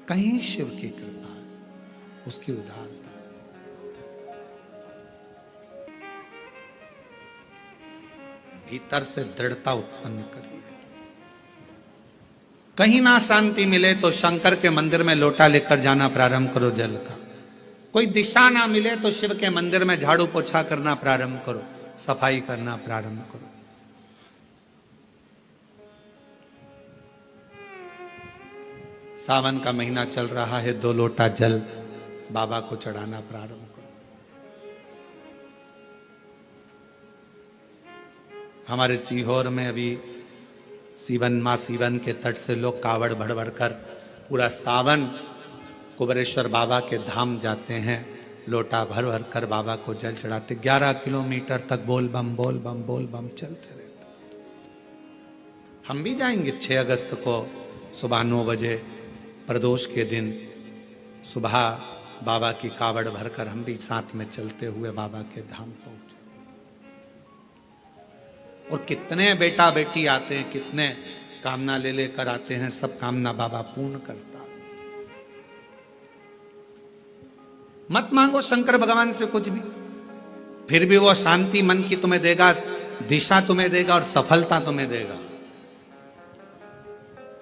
कहीं शिव की कृपा, उसकी उदारता। भीतर से दृढ़ता उत्पन्न करिए। कहीं ना शांति मिले तो शंकर के मंदिर में लोटा लेकर जाना प्रारंभ करो जल का। कोई दिशा ना मिले तो शिव के मंदिर में झाड़ू पोछा करना प्रारंभ करो, सफाई करना प्रारंभ करो। सावन का महीना चल रहा है, 2 लोटा जल बाबा को चढ़ाना प्रारंभ करो। हमारे सीहोर में अभी मां सीवन के तट से लोग कावड़ भर भर कर पूरा सावन कुबेरेश्वर बाबा के धाम जाते हैं, लोटा भर भर कर बाबा को जल चढ़ाते। 11 किलोमीटर तक बोल बम बोल बम बोल बम चलते रहते। हम भी जाएंगे 6 अगस्त को सुबह 9 बजे प्रदोष के दिन सुबह बाबा की कावड़ भरकर हम भी साथ में चलते हुए बाबा के धाम पहुंचे। और कितने बेटा बेटी आते हैं, कितने कामना ले लेकर आते हैं, सब कामना बाबा पूर्ण करता। मत मांगो शंकर भगवान से कुछ भी, फिर भी वो शांति मन की तुम्हें देगा, दिशा तुम्हें देगा और सफलता तुम्हें देगा।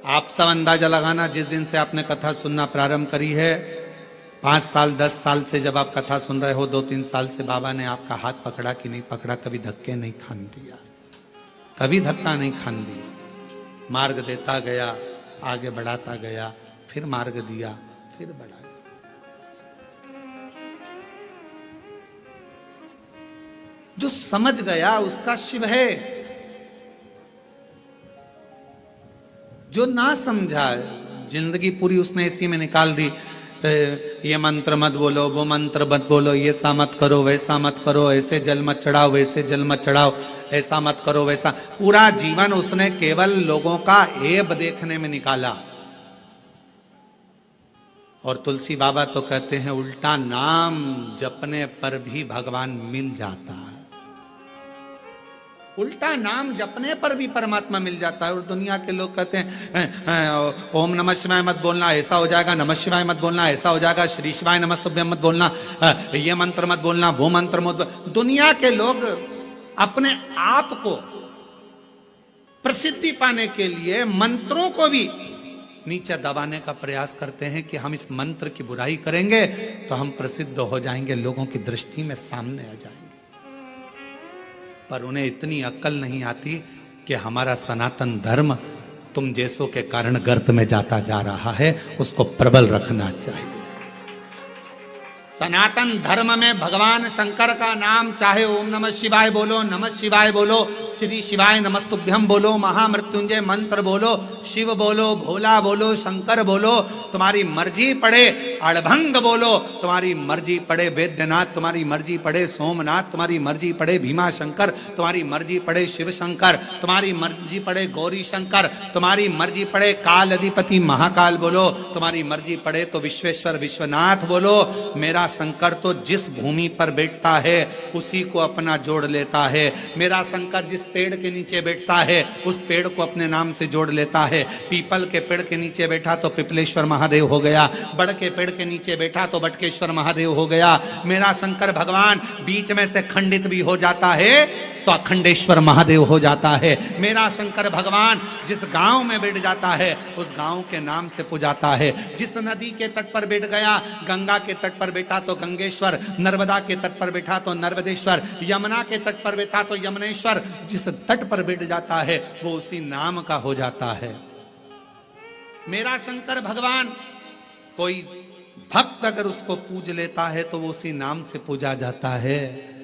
आप सब अंदाजा लगाना, जिस दिन से आपने कथा सुनना प्रारंभ करी है, 5 साल 10 साल से जब आप कथा सुन रहे हो, 2-3 साल से बाबा ने आपका हाथ पकड़ा कि नहीं पकड़ा, कभी धक्के नहीं खान दिया, कभी धक्का नहीं खान दिया। मार्ग देता गया, आगे बढ़ाता गया, फिर मार्ग दिया, फिर बढ़ा गया। जो समझ गया उसका शिव है, जो ना समझा जिंदगी पूरी उसने इसी में निकाल दी। ये मंत्र मत बोलो, वो मंत्र मत बोलो, ये सा मत करो, वैसा मत करो, ऐसे जल मत चढ़ाओ, वैसे जल मत चढ़ाओ, ऐसा मत करो, वैसा। पूरा जीवन उसने केवल लोगों का ऐब देखने में निकाला। और तुलसी बाबा तो कहते हैं उल्टा नाम जपने पर भी भगवान मिल जाता है। उल्टा नाम जपने पर भी परमात्मा मिल जाता है। और दुनिया के लोग कहते हैं ओम नमः शिवाय मत बोलना, ऐसा हो जाएगा, नमः शिवाय मत बोलना, ऐसा हो जाएगा, श्री शिवाय नमस्तुभ्यम मत बोलना, ये मंत्र मत बोलना, वो मंत्र मत। दुनिया के लोग अपने आप को प्रसिद्धि पाने के लिए मंत्रों को भी नीचे दबाने का प्रयास करते हैं कि हम इस मंत्र की बुराई करेंगे तो हम प्रसिद्ध हो जाएंगे, लोगों की दृष्टि में सामने आ जाएंगे। पर उन्हें इतनी अक्ल नहीं आती कि हमारा सनातन धर्म तुम जैसों के कारण गर्त में जाता जा रहा है, उसको प्रबल रखना चाहिए। सनातन धर्म में भगवान शंकर का नाम, चाहे ओम नमः शिवाय बोलो, नमः शिवाय बोलो, श्री शिवाय नमस्तुभ्यम बोलो, महामृत्युंजय मंत्र बोलो, शिव बोलो, भोला बोलो, शंकर बोलो, तुम्हारी मर्जी पड़े, अड़भंग बोलो, तुम्हारी मर्जी पड़े, वैद्यनाथ तुम्हारी मर्जी पड़े, सोमनाथ तुम्हारी मर्जी पड़े, भीमा शंकर तुम्हारी मर्जी पड़े, शिव शंकर तुम्हारी मर्जी पड़े, गौरी शंकर तुम्हारी मर्जी पड़े, काल अधिपति महाकाल बोलो, तुम्हारी मर्जी पड़े तो विश्वेश्वर विश्वनाथ बोलो। मेरा शंकर तो जिस भूमि पर बैठता है उसी को अपना जोड़ लेता है। मेरा शंकर जिस पेड़ के नीचे बैठता है उस पेड़ को अपने नाम से जोड़ लेता है। पीपल के पेड़ के नीचे बैठा तो पिपलेश्वर महादेव हो गया, बड़ के पेड़ के नीचे बैठा तो बटकेश्वर महादेव हो गया। मेरा शंकर भगवान बीच में से खंडित भी हो जाता है तो अखंडेश्वर महादेव हो जाता है। मेरा शंकर भगवान जिस गांव में बैठ जाता है उस गांव के नाम से पुजाता है। जिस नदी के तट पर बैठ गया, गंगा के तट पर बैठा तो गंगेश्वर, नर्मदा के तट पर बैठा तो नर्मदेश्वर, यमुना के तट पर बैठा तो यमुनेश्वर। जिस तट पर बैठ जाता है वो उसी नाम का हो जाता है। मेरा शंकर भगवान, कोई भक्त अगर उसको पूज लेता है तो वो उसी नाम से पूजा जाता है।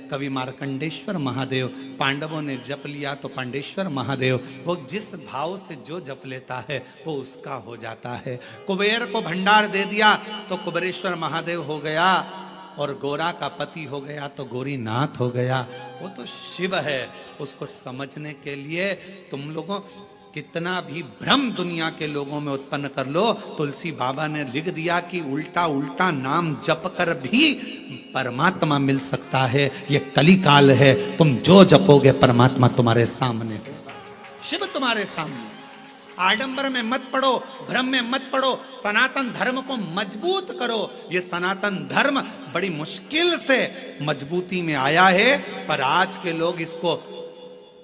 कवि मार्कंडेश्वर महादेव, पांडवों ने जप लिया तो पांडेश्वर महादेव, वो जिस भाव से जो जप लेता है वो उसका हो जाता है। कुबेर को भंडार दे दिया तो कुबेरेश्वर महादेव हो गया, और गोरा का पति हो गया तो गोरीनाथ हो गया। वो तो शिव है। उसको समझने के लिए तुम लोगों कितना भी भ्रम दुनिया के लोगों में उत्पन्न कर लो, तुलसी बाबा ने लिख दिया कि उल्टा उल्टा नाम जप कर भी परमात्मा मिल सकता है। ये कली काल है, तुम जो जपोगे परमात्मा तुम्हारे सामने होगा, शिव तुम्हारे सामने। आडंबर में मत पड़ो, भ्रम में मत पड़ो, सनातन धर्म को मजबूत करो। ये सनातन धर्म बड़ी मुश्किल से मजबूती में आया है, पर आज के लोग इसको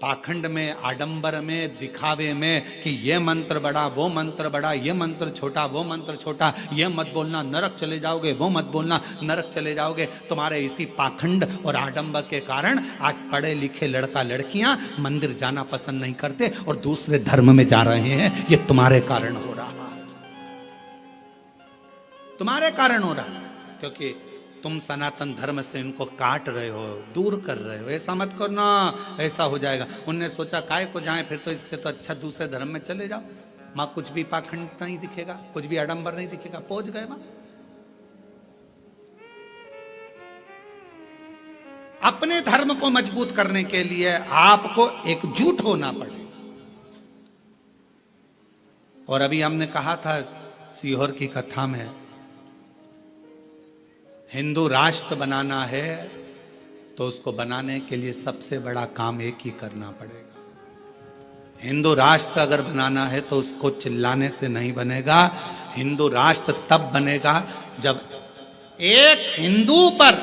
पाखंड में, आडंबर में, दिखावे में कि ये मंत्र बड़ा, वो मंत्र बड़ा, ये मंत्र छोटा, वो मंत्र छोटा, ये मत बोलना नरक चले जाओगे, वो मत बोलना नरक चले जाओगे। तुम्हारे इसी पाखंड और आडंबर के कारण आज पढ़े लिखे लड़का लड़कियां मंदिर जाना पसंद नहीं करते और दूसरे धर्म में जा रहे हैं। ये तुम्हारे कारण हो रहा है, तुम्हारे कारण हो रहा है, क्योंकि तुम सनातन धर्म से इनको काट रहे हो, दूर कर रहे हो। ऐसा मत करना, ऐसा हो जाएगा। उनने सोचा काय को जाए, फिर तो इससे तो अच्छा दूसरे धर्म में चले जाओ, मां कुछ भी पाखंड नहीं दिखेगा, कुछ भी आडंबर नहीं दिखेगा। पहुंच गए मां। अपने धर्म को मजबूत करने के लिए आपको एकजुट होना पड़ेगा। और अभी हमने कहा था सीहोर की कथा में, हिंदू राष्ट्र बनाना है तो उसको बनाने के लिए सबसे बड़ा काम एक ही करना पड़ेगा। हिंदू राष्ट्र अगर बनाना है तो उसको चिल्लाने से नहीं बनेगा। हिंदू राष्ट्र तब बनेगा जब एक हिंदू पर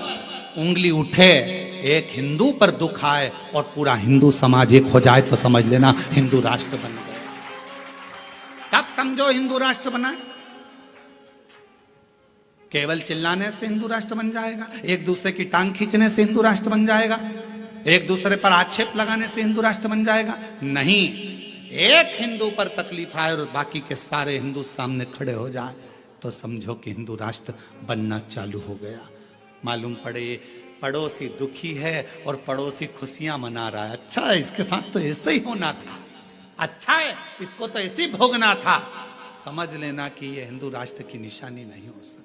उंगली उठे, एक हिंदू पर दुख आए और पूरा हिंदू समाज एक हो जाए तो समझ लेना हिंदू राष्ट्र बन गया। तब समझो हिंदू राष्ट्र बना। केवल चिल्लाने से हिंदू राष्ट्र बन जाएगा, एक दूसरे की टांग खींचने से हिंदू राष्ट्र बन जाएगा, एक दूसरे पर आक्षेप लगाने से हिंदू राष्ट्र बन जाएगा? नहीं। एक हिंदू पर तकलीफ आए और बाकी के सारे हिंदू सामने खड़े हो जाए तो समझो कि हिंदू राष्ट्र बनना चालू हो गया। मालूम पड़े पड़ोसी दुखी है और पड़ोसी खुशियां मना रहा है। अच्छा है, इसके साथ तो ऐसे ही होना था, अच्छा है, इसको तो ऐसे ही भोगना था। समझ लेना कि यह हिंदू राष्ट्र की निशानी नहीं हो सकती।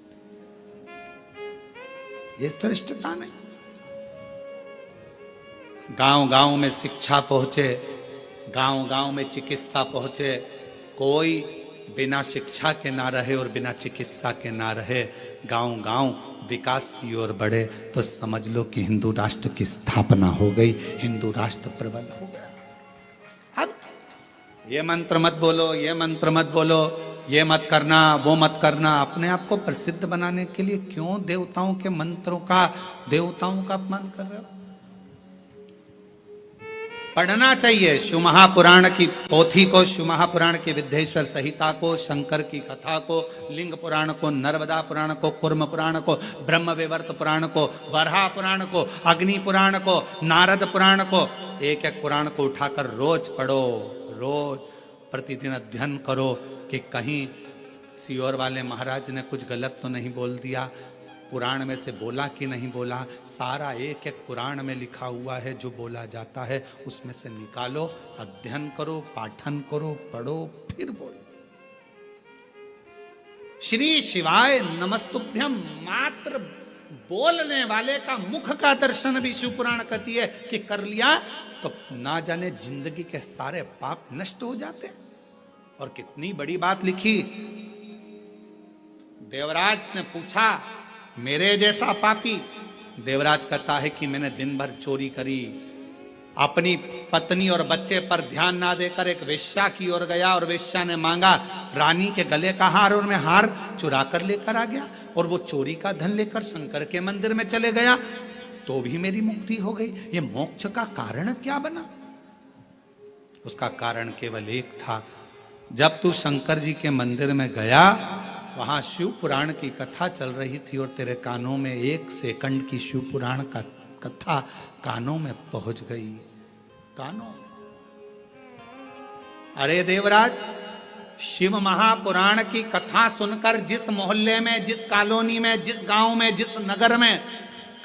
ये धृष्टता नहीं। गांव गांव में शिक्षा पहुंचे, गांव गांव में चिकित्सा पहुंचे। कोई बिना शिक्षा के ना रहे और बिना चिकित्सा के ना रहे। गांव गांव विकास की ओर बढ़े तो समझ लो कि हिंदू राष्ट्र की स्थापना हो गई, हिंदू राष्ट्र प्रबल हो गया। अब ये मंत्र मत बोलो, ये मंत्र मत बोलो, ये मत करना, वो मत करना। अपने आप को प्रसिद्ध बनाने के लिए क्यों देवताओं के मंत्रों का, देवताओं का अपमान कर रहे हो? पढ़ना चाहिए शिव महापुराण की पोथी को, शिव महापुराण की विद्येश्वर संहिता को, शंकर की कथा को, लिंग पुराण को, नर्मदा पुराण को, कुर्म पुराण को, ब्रह्म विवर्त पुराण को, वराह पुराण को, अग्नि पुराण को, नारद पुराण को, एक एक पुराण को उठाकर रोज पढ़ो, रोज प्रतिदिन अध्ययन करो कि कहीं सीहोर वाले महाराज ने कुछ गलत तो नहीं बोल दिया, पुराण में से बोला कि नहीं बोला। सारा एक एक पुराण में लिखा हुआ है, जो बोला जाता है उसमें से निकालो, अध्ययन करो, पाठन करो, पढ़ो, फिर बोलो। श्री शिवाय नमस्तुभ्यम मात्र बोलने वाले का मुख का दर्शन भी शिव पुराण कहती है कि कर लिया तो ना जाने जिंदगी के सारे पाप नष्ट हो जाते। और कितनी बड़ी बात लिखी। देवराज ने पूछा मेरे जैसा पापी, देवराज कहता है कि मैंने दिन भर चोरी करी, अपनी पत्नी और बच्चे पर ध्यान ना देकर एक वेश्या की ओर गया और वेश्या ने मांगा रानी के गले का हार और मैं हार चुरा कर लेकर आ गया और वो चोरी का धन लेकर शंकर के मंदिर में चले गया तो भी मेरी मुक्ति हो गई। ये मोक्ष का कारण क्या बना? उसका कारण केवल एक था, जब तू शंकर जी के मंदिर में गया वहां शिव पुराण की कथा चल रही थी और तेरे कानों में 1 सेकंड की शिव पुराण का कथा कानों में पहुंच गई। कानों, अरे देवराज, शिव महापुराण की कथा सुनकर जिस मोहल्ले में, जिस कॉलोनी में, जिस गांव में, जिस नगर में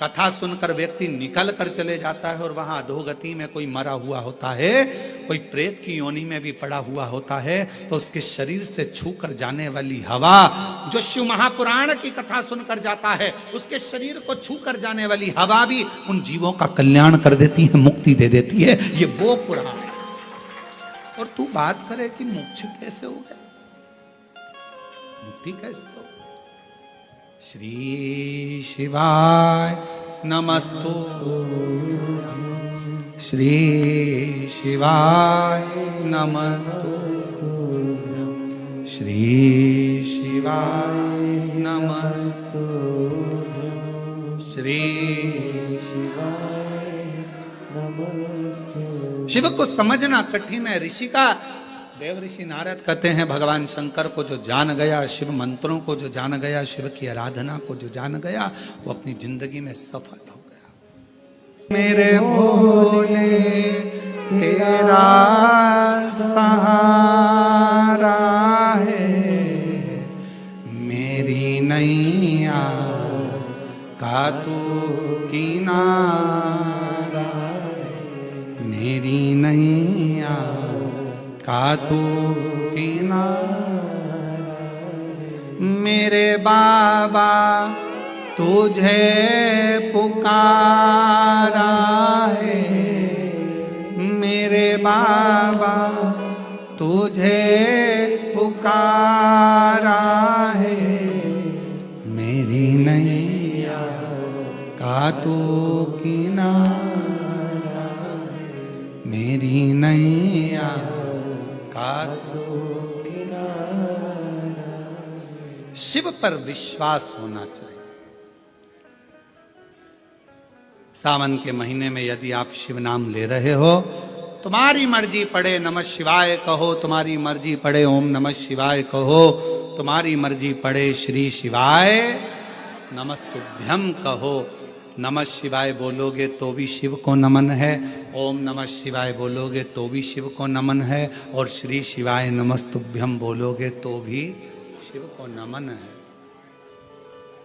कथा सुनकर व्यक्ति निकल कर चले जाता है और वहां अधोगति में कोई मरा हुआ होता है, कोई प्रेत की योनि में भी पड़ा हुआ होता है, तो उसके शरीर से छू कर जाने वाली हवा जो शिव महापुराण की कथा सुनकर जाता है, उसके शरीर को छू कर जाने वाली हवा भी उन जीवों का कल्याण कर देती है, मुक्ति दे देती है। ये वो पुराण है। और तू बात करे कि मोक्ष कैसे हो गया, मुक्ति कैसे हो? श्री शिवाय नमस्तु, श्री शिवाय नमस्तु। श्री शिवाय नमस्तुभ्यं श्री शिवाय नमस्तुभ्यं। शिव को समझना कठिन है। ऋषि का देव ऋषि नारद कहते हैं भगवान शंकर को जो जान गया, शिव मंत्रों को जो जान गया, शिव की आराधना को जो जान गया, वो अपनी जिंदगी में सफल हो गया। मेरे भोले तेरा सहारा है, मेरी नैया का तू किनारा, मेरी नैया का तू किनारा। मेरे बाबा तुझे पुकारा है, मेरे बाबा तुझे पुकारा है, मेरी नैया का तू किनारा, मेरी नैया का तू किनारा। शिव पर विश्वास होना चाहिए। सावन के महीने में यदि आप शिव नाम ले रहे हो, तुम्हारी मर्जी पड़े नमः शिवाय कहो, तुम्हारी मर्जी पड़े ओम नमः शिवाय कहो, तुम्हारी मर्जी पड़े श्री शिवाय नमस्तुभ्यं कहो। नमः शिवाय बोलोगे तो भी शिव को नमन है, ओम नमः शिवाय बोलोगे तो भी शिव को नमन है, और श्री शिवाय नमस्तुभ्यं बोलोगे तो भी शिव को नमन है,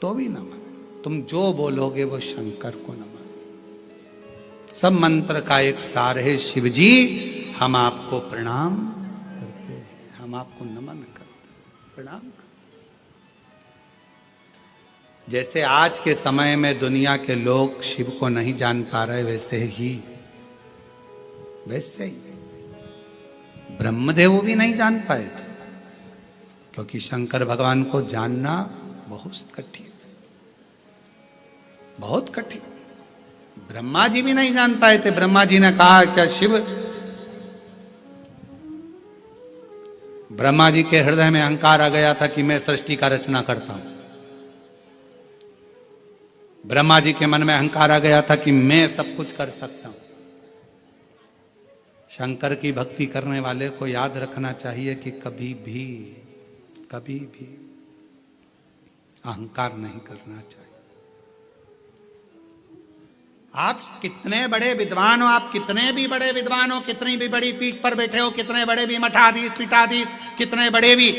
तो भी नमन। तुम जो बोलोगे वो शंकर को नमन। सब मंत्र का एक सार है, शिव जी हम आपको प्रणाम करते हैं, हम आपको नमन करते हैं, प्रणाम करते। जैसे आज के समय में दुनिया के लोग शिव को नहीं जान पा रहे, वैसे ही ब्रह्मदेव भी नहीं जान पाए थे, क्योंकि शंकर भगवान को जानना बहुत कठिन, बहुत कठिन। ब्रह्मा जी भी नहीं जान पाए थे। ब्रह्मा जी ने कहा क्या शिव, ब्रह्मा जी के हृदय में अहंकार आ गया था कि मैं सृष्टि का रचना करता हूं। ब्रह्मा जी के मन में अहंकार आ गया था कि मैं सब कुछ कर सकता हूं। शंकर की भक्ति करने वाले को याद रखना चाहिए कि कभी भी अहंकार नहीं करना चाहिए। आप कितने बड़े विद्वान हो, आप कितने भी बड़े विद्वान हो, कितनी भी बड़ी पीठ पर बैठे हो, कितने बड़े भी मठाधीश पीठाधीश, कितने बड़े भी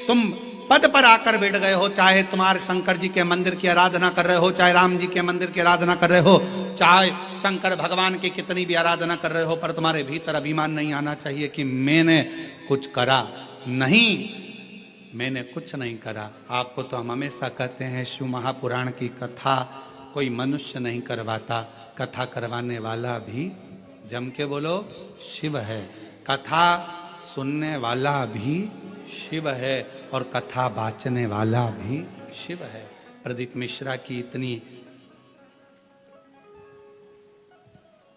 तुम पद पर आकर बैठ गए हो, चाहे तुम्हारे शंकर जी के मंदिर की आराधना कर रहे हो, चाहे राम जी के मंदिर की आराधना कर रहे हो, चाहे शंकर भगवान की कितनी भी आराधना कर रहे हो, पर तुम्हारे भीतर अभिमान नहीं आना चाहिए कि मैंने कुछ करा। नहीं, मैंने कुछ नहीं करा। आपको तो हम हमेशा कहते हैं शिव महापुराण की कथा कोई मनुष्य नहीं करवाता, कथा करवाने वाला भी जम के बोलो शिव है, कथा सुनने वाला भी शिव है, और कथा वाचने वाला भी शिव है। प्रदीप मिश्रा की इतनी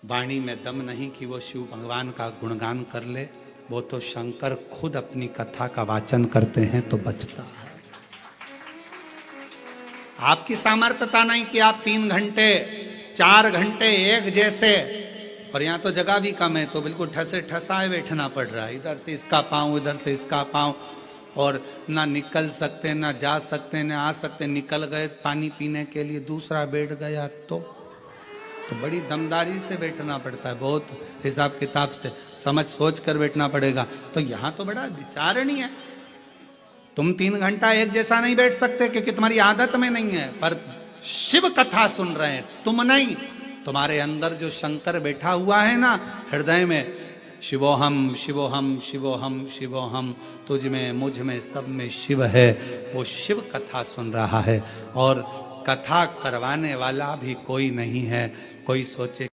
वाणी में दम नहीं कि वो शिव भगवान का गुणगान कर ले, वो तो शंकर खुद अपनी कथा का वाचन करते हैं तो बचता है। आपकी सामर्थ्यता नहीं कि आप 3 घंटे 4 घंटे एक जैसे, और यहाँ तो जगह भी कम है तो बिल्कुल ठसे ठसाए बैठना पड़ रहा है, इधर से इसका पाँव इधर से इसका पाँव, और ना निकल सकते ना जा सकते ना आ सकते। निकल गए पानी पीने के लिए, दूसरा बैठ गया तो बड़ी दमदारी से बैठना पड़ता है, बहुत हिसाब किताब से समझ सोच कर बैठना पड़ेगा। तो यहाँ तो बड़ा विचारणीय है। तुम 3 घंटा एक जैसा नहीं बैठ सकते क्योंकि तुम्हारी आदत में नहीं है, पर शिव कथा सुन रहे हैं तुम नहीं, तुम्हारे अंदर जो शंकर बैठा हुआ है ना हृदय में, शिवोहम शिवोहम शिवोहम शिवोहम, तुझ में मुझ में सब में शिव है, वो शिव कथा सुन रहा है। और कथा करवाने वाला भी कोई नहीं है। कोई सोचे